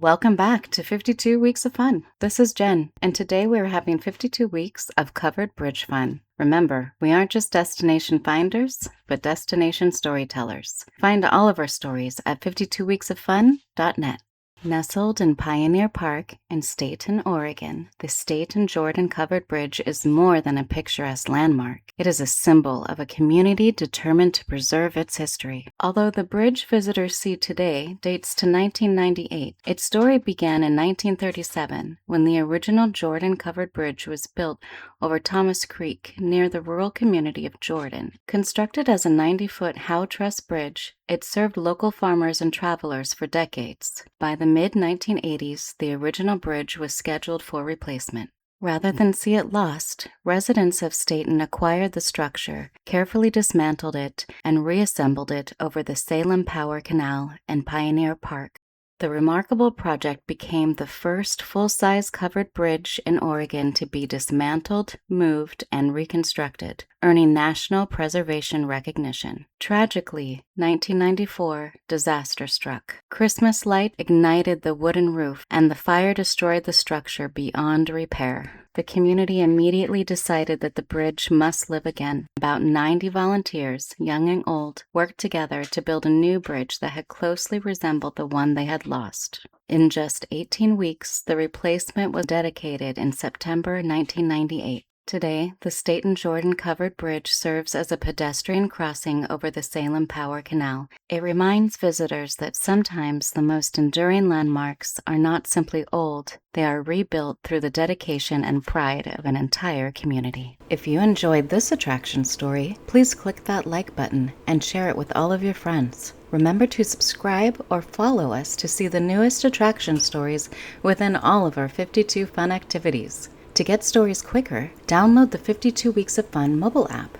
Welcome back to 52 Weeks of Fun. This is Jen, and today we're having 52 weeks of covered bridge fun. Remember, we aren't just destination finders, but destination storytellers. Find all of our stories at 52weeksoffun.net. Nestled in Pioneer Park in Stayton, Oregon, the Stayton-Jordan Covered Bridge is more than a picturesque landmark. It is a symbol of a community determined to preserve its history. Although the bridge visitors see today dates to 1998, its story began in 1937 when the original Jordan Covered Bridge was built over Thomas Creek near the rural community of Jordan. Constructed as a 90-foot Howe truss bridge, it served local farmers and travelers for decades. By the mid-1980s, the original bridge was scheduled for replacement. Rather than see it lost, residents of Stayton acquired the structure, carefully dismantled it, and reassembled it over the Salem Power Canal in Pioneer Park. The remarkable project became the first full-size covered bridge in Oregon to be dismantled, moved, and reconstructed, earning national preservation recognition. Tragically, 1994, disaster struck. Christmas light ignited the wooden roof, and the fire destroyed the structure beyond repair. The community immediately decided that the bridge must live again. About 90 volunteers, young and old, worked together to build a new bridge that had closely resembled the one they had lost. In just 18 weeks, the replacement was dedicated in September 1998. Today, the Stayton-Jordan Covered Bridge serves as a pedestrian crossing over the Salem Power Canal. It reminds visitors that sometimes the most enduring landmarks are not simply old, they are rebuilt through the dedication and pride of an entire community. If you enjoyed this attraction story, please click that like button and share it with all of your friends. Remember to subscribe or follow us to see the newest attraction stories within all of our 52 fun activities. To get stories quicker, download the 52 Weeks of Fun mobile app.